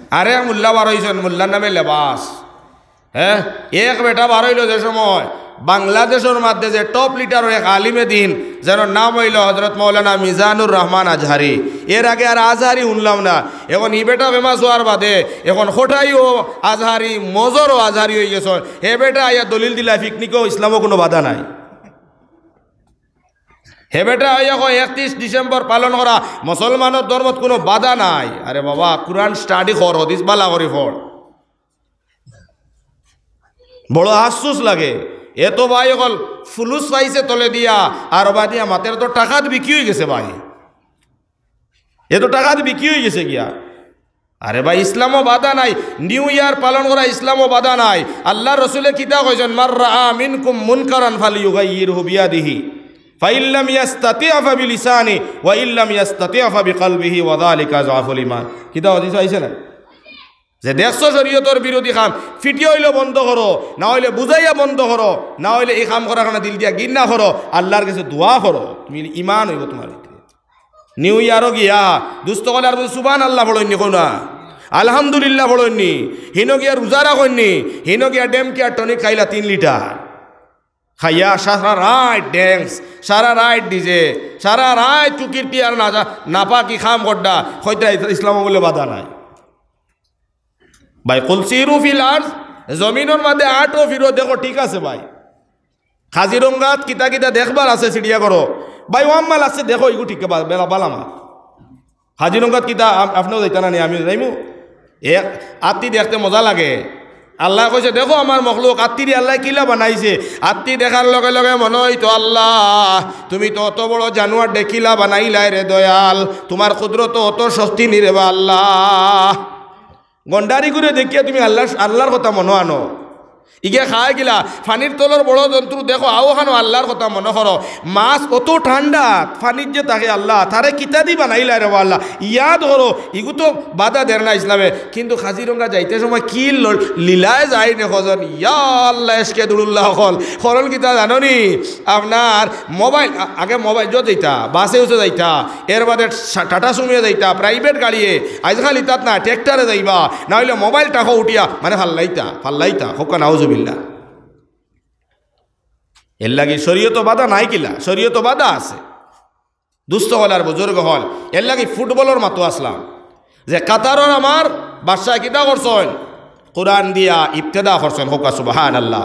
আরে মোল্লা বার হয়েছেন, মোল্লার নামে লেবাস। হ্যাঁ, এক বেটা বার হইল যে সময় বাংলাদেশের মধ্যে যে টপ লিডার এক আলিমে দিন যেন নাম হইল হজরত মৌলানা মিজানুর রহমান আজহারি। এর আগে আর আজহারি শুনলাম না। এখন ই বেটা ফেমাস হওয়ার বাদে এখন হোটাইও আজহারি, মজরও আজহারি হয়ে গেছে। হে বেটা আইয়া দলিল দিলা পিকনিকও ইসলামও কোনো বাধা নাই। হে বেটা আইয়া 31 ডিসেম্বর পালন করা মুসলমানের ধর্মত কোনো বাধা নাই। আরে বাবা, কুরআন স্টাডি কর, হদিস বালা করি পড়। বড় আফসোস লাগে, এত ভাই অকল ফুলুস পাইছে তলে দিয়া আর বা দিয়া মাতের তো টাকাত বিক্রি হয়ে গেছে ভাই, এত টাকাত বিক্রি হয়ে গেছে গিয়া। আরে ভাই, ইসলামও বাধা নাই, নিউ ইয়ার পালন করা ইসলামও বাধা নাই। আল্লাহ রসুলে কিতা কইছেন, মান রাআ মিনকুম মুনকারান ফালিয়ুগাইয়িরহু বিয়াদিহি ফাইন লাম ইয়াস্তাতি' ফাবিলিসানি ওয়া ইন লাম ইয়াস্তাতি' ফাবিকলবিহি ওয়া যালিকা যাফুল ঈমান। কিতা হাদিস আইছে না যে দেখছো শরীয়তের বিরোধী কাম ফিটি হইলে বন্ধ করো, না হইলে বুঝাইয়া বন্ধ করো, না হইলে এই কাম করার কারণে দিল দিয়া গিন্না করো, আল্লাহর কাছে দোয়া করো, তুমি ইমান হইব তোমার ভিতরে। নিউ ইয়ারও গিয়া দুস্থ কলে আর সুবহানাল্লাহ পড়ইনি কোন না, আলহামদুলিল্লাহ পড়ইনি, হিনো গিয়া রোজা রাখইনি, হিনো গিয়া ডেম কেয়ার টনিক খাইলা 3 লিটার খাইয়া সারা রাত ড্যান্স, সারা রাত ডিজে, সারা রাত চুকির টিয়ার নাপা কি খাম গড্ডা হইতে ইসলাম বলে বাধা নাই ভাই। কুল সিরু ফিল আরজ, জমিনের মধ্যে আটো ফিরো দেখো, ঠিক আছে ভাই। কাজিরঙ্গাত কিতা কিতা দেখবার আছে চিড়িয়া করো ভাই, ওয়াম্মাল আছে দেখো, ইগু ঠিক বেলা বালামা। কাজিরঙ্গাত কিতা আপনিও যাইতা না, আমিও যাইমু। এক আত্মি দেখতে মজা লাগে। আল্লাহ কইছে দেখো আমার মখলুক, আত্মিরি আল্লাহ কিলা বানাইছে। আত্মি দেখার লগে লগে মনে হইতো আল্লাহ তুমি তো অত বড় জানোয়ার দেখিলা বানাইলাই রে দয়াল, তোমার কুদরত অত শক্তি নিরে বা আল্লাহ। গন্ডারি করে দেখিয়া তুমি আল্লাহর কথা মনে আনো। ইগে খাই গিলা ফানির তলর বড় জন্তু দেখো, আও খানো আল্লাহর কথা মনে করো। মাছ কত ঠান্ডা ফানির যে তাকে আল্লাহ তারে কিতা দি বানাইলা রে আল্লাহ, ইয়াদ করো। ইগু তো বাধা দেয় না ইসলামে, কিন্তু কাজিরঙ্গা যাইতে সময় কি লীলায় যায় দেখোজন, ইয়া আল্লাহ এসকে দুরুল্লাহ হল খরল কিতা জাননি আপনার মোবাইল। আগে মোবাইল যত যাইতা বাসে উঠে যাইতা, এর বাদে টাটা সুমিয়ে যাইতা, প্রাইভেট গাড়িয়ে, আজকাল ইতাত না ট্রেক্টারে যাইবা, না হইলে মোবাইল টাকা উঠিয়া মানে ফাল্লাইতা হোকা নাউজুবিল্লাহ। এর লাগি শরীয়ত বাধা নাই কিলা, শরীয়ত বাধা আছে। দুস্থ হল আর বুজুর্গ হল, এর লাগি ফুটবলের মাতো আসলাম যে কাতারর আমার বাদশাহ কিতা করছেন, কোরআন দিয়া ইবতেদা করছেন, হোকা সুবহানাল্লাহ।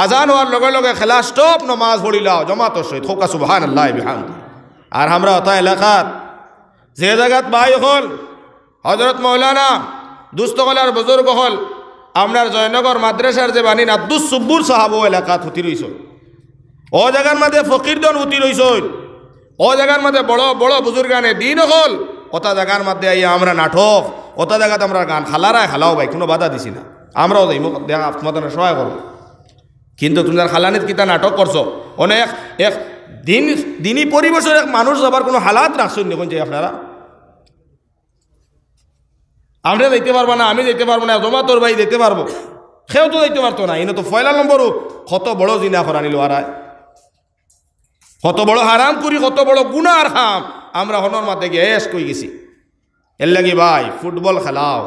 আজান হওয়ার লগে লগে খেলা স্টপ, নমাজ পড়িলাও জমাতর সহিত, হোকা সুবহানাল্লাহ বিহামদি। আর আমরা অত এলাকাত যে জায়গাত ভাই হল হজরত মৌলানা দুস্থ হল আর বুজুর্গ হল আপনার জয়নগর মাদ্রাসার যে বানিন আব্দুস সুব্বুর সাহাব এলাকাত হুতি রইছ, ও জায়গার মধ্যে ফকিরদন হুতি রইছ, ও জায়গার মধ্যে বড় বড় বুজুর্গানে দিন হল, ওটা জায়গার মধ্যে আইয়া আমরা নাটক, ওটা জায়গাতে আমরা গান খালারায় খালাও ভাই, কোনো বাধা দিছি না, আমরাও যাই দেখা তোমাদের সহায় করবো। কিন্তু তোমার খালানিত কিতা নাটক করছো, অনেক এক দিনই পরিবেশের এক মানুষ যাবার কোনো হালাত রাখছেন দেখুন যে আপনারা। আমরা যাইতে পারবো না, আমি যাইতে পারবো না, জমা তোর ভাই যেতে পারবো, সেও তো যাইতে পারতো না। এনে তো পয়লা নম্বরও কত বড় জিনা করা নিল আর কত বড় হারাম করি, কত বড় গুনার খাম আমরা হনর মাঠে গিয়ে এস কই গেছি। এর লাগি ভাই ফুটবল খেলাও,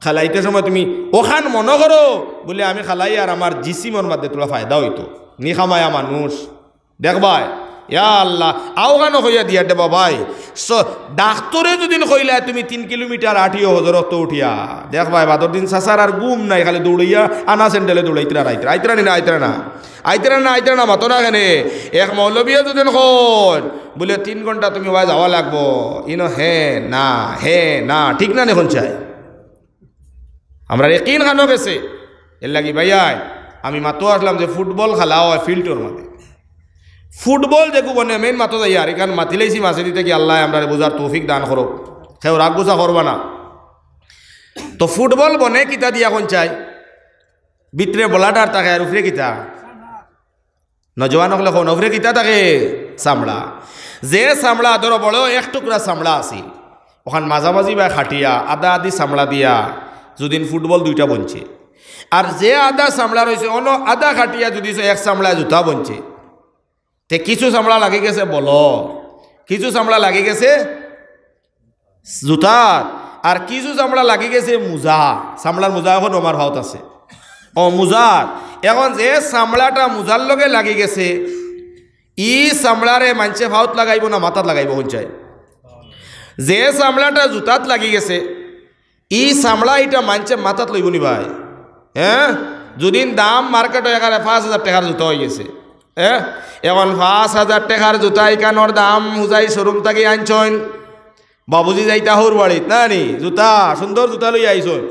খেলাইতে সময় তুমি ওখান মনে করো বলে আমি খেলাই আর আমার জিসিমর মধ্যে তোলা ফায়দা হইতো, নিখামায়া মানুষ দেখবাই ইয়া আল্লাহ আওগানো হইয়া দিয়া দেবা ভাই। ডাক্তরে যদি কইলা তুমি 3 কিলোমিটার আঠিও হজরত উঠিয়া দেখ ভাই, বাদর দিন সাসার আর গুম নাই, খালি দৌড়াইয়া আনা স্যান্ডেলে দৌড়াইতরা আইতরা নি না আইতরা না মাতো না কেনে। এক মৌলবীও যদি কন বলে 3 ঘন্টা তুমি ভাই যাওয়া লাগবো, ইনো হে না ঠিক না এখন চাই আমরা একিন খানো গেছে। এর লাগি ভাইয়া আমি মাতো আসলাম যে ফুটবল খেলা হয় ফিল্ডের মধ্যে, ফুটবল দেখো বনে মেন মাতো যাই আর এখান মাতিলেছি মাছে দিতে কি আল্লাহ আমরা বোঝার তৌফিক দান করো, সেও রাগ গোসা করবা না। তো ফুটবল বনে কিতা দিয়া কোন চাই, ভিতরে বলাটার থাকে আর উপরে কিতা নজওয়ান হলে কোন উপরে কিতা থাকে চামড়া, যে চামড়া ধরো বড় 1 টুকরা চামড়া আছিল, ওখান মাঝামাঝি বা খাটিয়া আদা আদি চামড়া দিয়া যদিন ফুটবল 2টা বনছে, আর যে আদা চামড়া রয়েছে অন্য আদা খাটিয়া যদি 1 চামড়া জুতা বনছে, তে কিছু চামড়া লাগি গেছে বল, কিছু চামড়া লাগি গেছে জুতা, আর কিছু চামড়া লাগি গেছে মুজা, চামড়ার মুজা এখন আমার ভাওত আছে ও মুজার। এখন যে চামড়াটা মুজার লগে লাগি গেছে ই চামড়ারে মানছে ভাওত লাগাইব না মাথাত লাগাইব হঞ্চাই? যে চামড়াটা জুতাত লাগি গেছে ই চামড়া এটা মানছে মাথাত লইব নি ভাই? হ্যাঁ, যদি দাম মার্কেটে এখানে 5,000 টাকার জুতা হয়ে গেছে, হ্যাঁ এখন 5,000 টাকার জুতা এখানোর দাম মুজাই শোরুম থাকি আনছইন, বাবুজি যাইতা হৌর বাড়িত না নি জুতা সুন্দর জুতা লই আইছইন।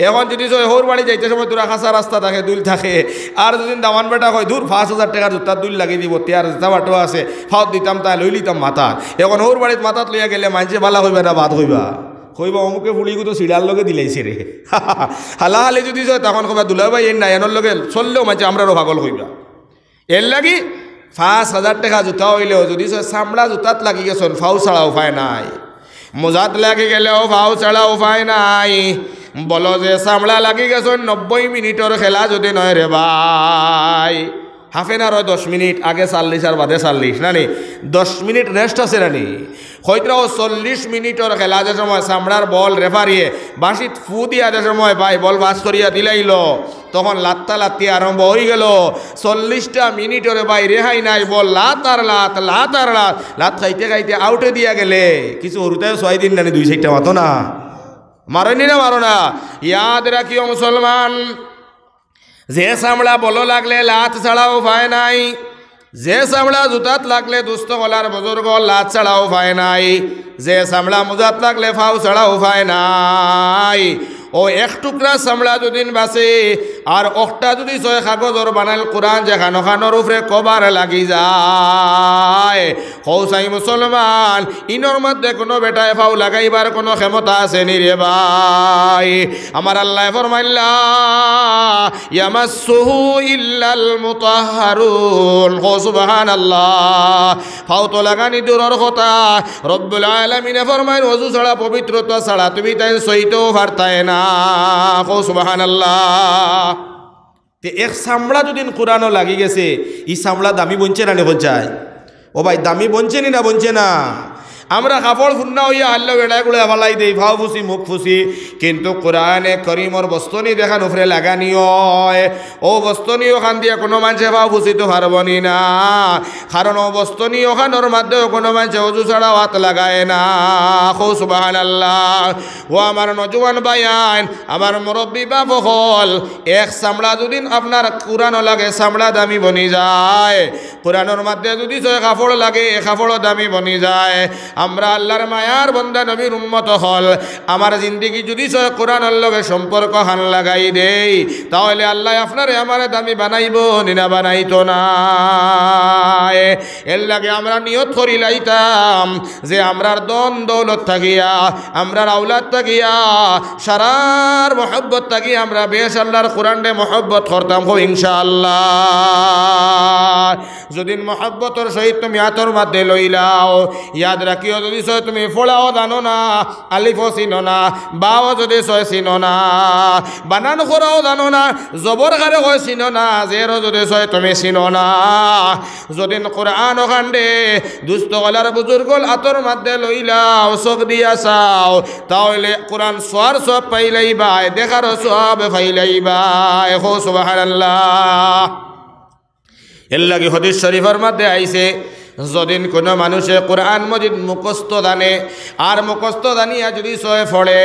এখন যদি হৌর বাড়ি যাইতে সময় তোরা খাসা রাস্তা থাকে দুল থাকে, আর যদি দামান বেটা হয় দূর 5,000 টাকার জুতা দুল লাগিয়ে দিব আর জুতা বাটো আছে ফাওত দিতাম তাই লই লিতাম মাথা। এখন হৌর বাড়িত মাথাত লইয়া গেলে মানছে বালা হইবা না বাদ হইবা? কইবা অমুকে ফুড়িগু তো সিডার লগে দিলাইছে রে হালাহালি যদি তখন কবা দুলা ভাই এর নাই এনর লগে চললেও মানছে আমরারও পাগল হইবা। এর লাগি 5,000 টাকা জুতা হইলেও যদি চামড়া জুতাত লাগি গেছন ফাউ ছাড়া উপায় নাই, মোজাত লাগি গেলেও ফাউ ছাড়া উপায় নাই। বলো যে চামড়া লাগি গেছন 90 মিনিটের খেলা যদি নয় রে ভাই, হাফ এন আওয়ার 10 মিনিট আগে 40 আর বাদে 40 না নি 10 মিনিট রেস্ট আছে রানি, হয়তো 40 মিনিটের খেলা যে সময় চামড়ার বল রেফারিয়ে বাঁশিত ফু দিয়া যে সময় ভাই বল বাস করিয়া দিলাইল, তখন লাত্তা লাত্তি আরম্ভ হয়ে গেল। 40টা মিনিটের ভাই রেহাই নাই, বল লাত আর লাত লাত আর লাত লাত খাইতে খাইতে আউটে দিয়া গেলে কিছু হরুতায় 6 দিন নানি 2-4টা মাতো না মারনি না মারো না। ইয়াদ রাখিও মুসলমান, যে চামড়া বলো লাগলে লাত ছাড়া উপায় নাই, যে চামড়া জুতাত লাগলে দুস্থ গলার বুজুর্গ লাত ছাড়া উপায় নাই, যে চামড়া মুজাত লাগলে ফাউ ছাড়া উপায় নাই। ও এক টুকরা চামড়া যদিন বাঁচে আর অকটা যদি 6 কাগজর বানাইল কোরআন যেখানো খানোর উপরে কবার লাগি যায়। হৌসাই মুসলমান, ইনর মধ্যে কোনো বেটায় ফাউ লাগাইবার কোনো ক্ষমতা আছে নি রে ভাই? আমার আল্লাহ ফরমাইল্লা ইয়ামাসসুহু ইল্লাল মুতাহহারুন, ও সুবহানাল্লাহ। ফাউ তো লাগানি দূরের কথা, রব্বুল আলামিন ফরমায় ওযু ছাড়া পবিত্রতা ছাড়া তুমি তাই সইতেও পারতায় না, ও সুবহানাল্লাহ। তে এক চামড়া যদি কোরআনও লাগি গেছে ই চামড়া দামি বনছে না বঞ্চায়? ও ভাই দামি বনছে নি না বনছে না? আমরা কাপড় ফুন্না হইয়া হাল্লা বেড়ায় গুড়া ফালাই দেই, ভাও ফুসি মুখ ফুসি, কিন্তু কোরআনে করিমর বস্তনি দেখান উপরে লাগানি হয়। ও বস্তনি ওখান দিয়ে কোনো মানুষে ভাও ফুসি তো পারবনি না, কারণ ও বস্তনি ওখানোর মাধ্যমে কোনো মানুষে অজু ছাড়া হাত লাগায় না। খো সুবহানাল্লাহ। ও আমার নজওয়ান ভাইয়ান, আমার মুরব্বী বাপ হল, এক চামড়া যদি আপনার কোরআনও লাগে চামড়া দামি বনি যায়, কোরআনের মধ্যে যদি কাপড় লাগে কাপড়ও দামি বনি যায়। আমরা আল্লাহর মায়ার বান্দা নবীর উম্মত হল, আমার জিন্দেগি যদি কোরআনের লগে সম্পর্ক হান লাগাই দেই, তাহলে আল্লাহ আপনারে আমারে দামি বানাইব নিনা বানাইতো না। এর লাগে আমরা নিয়ত করি লাইতাম যে আমরার দন দৌলত থাকিয়া আমরার আওলাদ থাকিয়া সারার মহব্বত থাকি আমরা বেশ আল্লাহর কোরআনে মহব্বত করতাম হো ইনশাআল্লাহ। যদি মহব্বতর সহিত তুমি হাতর মধ্যে লইলাও, ইয়াদ রাখিও যদি তুমি ফোড়াও জানো না, আলিফও চিনো না, বাও যদি চিনো না, বানান করাও জানো না, জবর কারে হয় চিনো না, জেরও যদি তুমি চিনো না, যদি কোরআন ওখানে দুস্থ গলার বুজুর্গল আতর মধ্যে লইলাও চোখ দিয়া চাও, তাহলে কোরআন সোয়ার সব পাইলাইবা, দেখারও সব পাইলাইবা। হো সুবহানাল্লাহ। এর লাগে হাদিস শরীফের মধ্যে আইছে, যদিন কোনো মানুষে কোরআন মজিদ মুখস্থ জানে আর মুখস্থ জানিয়া যদি সয়ে ফড়ে,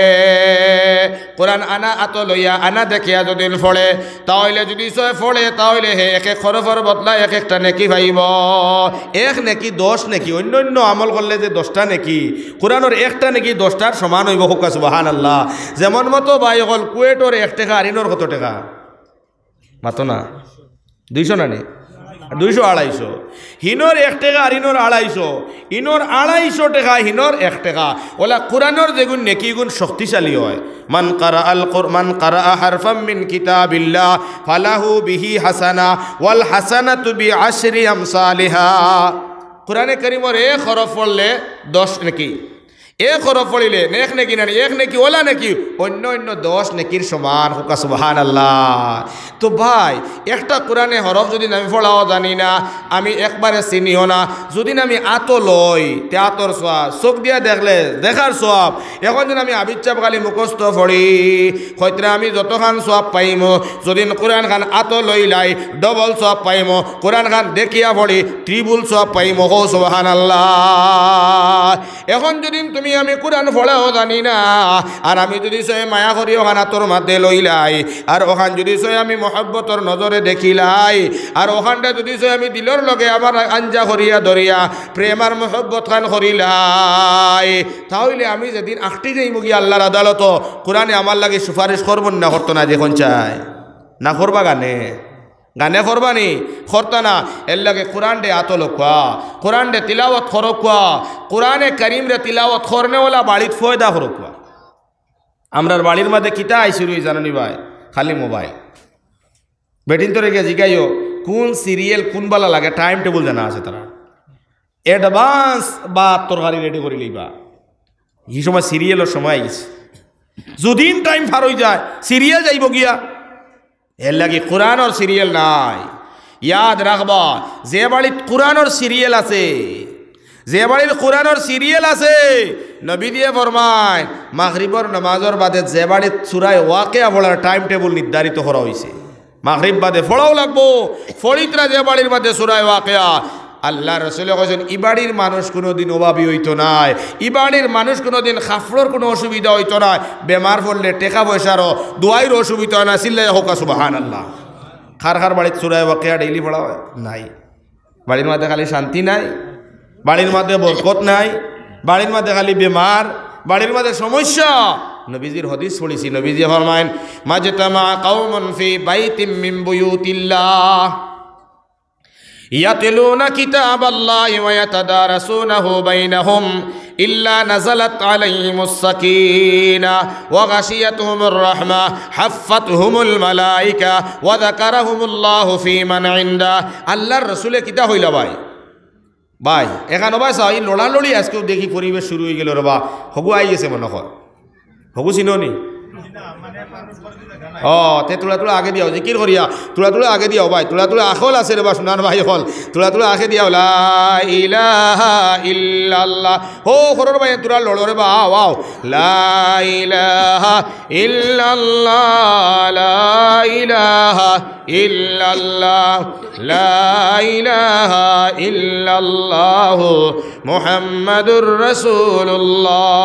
কোরআন আনা আত লইয়া আনা দেখিয়া যদি ফড়ে, তাহলে যদি সয়ে ফড়ে তাহলে হে এক এক খরফর বদলা এক একটা নেকি ভাইব। এক নেকি 10 নেকি, অন্য অন্য আমল করলে যে 10টা নেকি, কোরআনের একটা নেকি 10টার সমান হইব। হুকা সুবহানাল্লাহ। যেমন মতো ভাই হল কুয়েটর 1 টাকা আরিনোর কত টাকা মাতো না 200 না নি 200-250, হিনোর 1 টাকা আর ইনোর 250, ইনোর 250 টাকা হিনোর 1 টাকা। ওলা কোরআনের যেগুন নেকি গুণ শক্তিশালী হয়। মান কারা হারফাম মিন কিতাবিল্লাহ ফালাহু বিহি হাসানা ওয়াল হাসানাতু বিআশরি আমসালিহা। কোরআনে কারীমের 1 হরফ পড়লে 10 নেকি, এক হরফ পড়িলে নেক নেকি না এক নেকি ওলা নেকি অন্য অন্য 10 নেকির সমান হুকা সুবহানাল্লাহ। তো ভাই একটা কোরআনে হরফ যদি আমি পড়াও জানি না, আমি একবারে চিনিও না, যদি আমি আত লই তে আতর সওয়াব, চোখ দিয়া দেখলে দেখার সওয়াব, এখন যদি আমি আবিচ্ছাপ খালি মুখস্থ পড়ি হয়তো আমি যতখান সওয়াব পাইম, যদি কোরআন খান আত লইলাই ডবল সওয়াব পাইম, কোরআন খান দেখিয়া পড়ি ত্রিপুল সওয়াব পাইম। হো সুবহানাল্লাহ। এখন যদি তুমি আমি কোরআন পড়াও জানি না, আর আমি যদি সে মায়া করি ওখান তোর মাঝে লইলাই, আর ওখান যদি সে আমি মহব্বতর নজরে দেখিলাই, আর ওখানটা যদি সে আমি দিলর লগে আমার আঞ্জা করিয়া ধরিয়া প্রেম আর মহব্বত খান করিলাই, তাহলে আমি যেদিন আখটি যাইব গিয়ে আল্লাহর আদালত কোরআনে আমার লাগে সুপারিশ করবো না করতো না যখন চাই না করবা গানে গানে করবানি করতা না, এর লাগে কোরআন ডে আত লোকা, কোরআন ডে তিলাওয়াত করকুয়া, কোরআনে করিম রে তিলাওয়াত করনেওয়ালা বাড়িত ফয়দা করকুয়া। আমরার বাড়ির মধ্যে কিতা আইসির জানানি ভাই, খালি মোবাইল। বেটিন তোরে গিয়ে জিগাইও কোন সিরিয়াল কোন বালা লাগে টাইম টেবল জানা আছে, তারা অ্যাডভান্স বা তরকারি রেডি করে লইবা। এই সময় সিরিয়ালের সময় গেছে, যদিন টাইম পার হয়ে যায় সিরিয়াল যাইব গিয়া, এর লাগে কোরআনর সিরিয়াল নাই। ইয়াদ রাখবা যে বাড়িত কোরআনর সিরিয়াল আছে, যে বাড়ির কোরআনর সিরিয়াল আছে, নবী দিয়ে ফরমায় মাগরিবর নামাজর বাদে যে বাড়িত সূরা ওয়াকিয়া পড়ার টাইম টেবল নির্ধারিত করা হয়েছে, মাগরিব বাদে পড়াও লাগবো। ফরিতরা যে বাড়ির বাদে সূরা ওয়াকিয়া, আল্লাহ রসুল কইছেন ই বাড়ির মানুষ কোনোদিন অভাবী হইতো নাই, ই বাড়ির মানুষ কোনোদিন খাফড়র কোনো অসুবিধা হইতো না, বেমার পড়লে টেকা পয়সারও দোয়াইর অসুবিধা হয় না। চিল্লাই হোক সুবহানাল্লাহ। খার খার বাড়িতে সূরা ওয়াকিয়া ডেইলি পড়া হয় নাই, বাড়ির মধ্যে খালি শান্তি নাই, বাড়ির মধ্যে বরকত নাই, বাড়ির মধ্যে খালি বেমার, বাড়ির মধ্যে সমস্যা। নবীজির হাদিস পড়েছি, নবীজি ফরমায়েন মাজতামা কওমুন ফি বাইতিম মিন বুয়ুতিল্লাহ ইয়াতলুনা কিতাবাল্লাহি ওয়া ইয়াতাদারাসুনাহু বাইনাহুম ইল্লা নাযালাত আলাইহিমুস সাকিনাহ ওয়া গাশিয়াতুহুমুর রাহমাহ হাফফাতহুমুল মালায়েকা ওয়া যাকারাহুমুল্লাহু ফি মান ইনদা। আল্লাহর রাসূলে কিতা হইলা ভাই, ভাই এখানে ভাই এই লড়ালড়ি আজকেও দেখি পরিবেশ শুরু হয়ে গেল রে বা, হগু আই গেছে মনে কর, হগু চিনি তে তোলা তোলা আগে দিয়াও জিকির করিয়া তোলা তোলা আগে দিয়াও ভাই, তোলা তোলা আখল আছে রে বা সোনার ভাই হল, তোলা তোলা আগে দিয়াও লা ইলাহা ইল্লাল্লাহ। হো খরর ভাই তোরা লড়ো রে বা, আও আও লা ইলাহা ইল্লাল্লাহ লা ইলাহা ইল্লাল্লাহ লা ইলাহা ইল্লাল্লাহ মুহাম্মাদুর রাসূলুল্লাহ।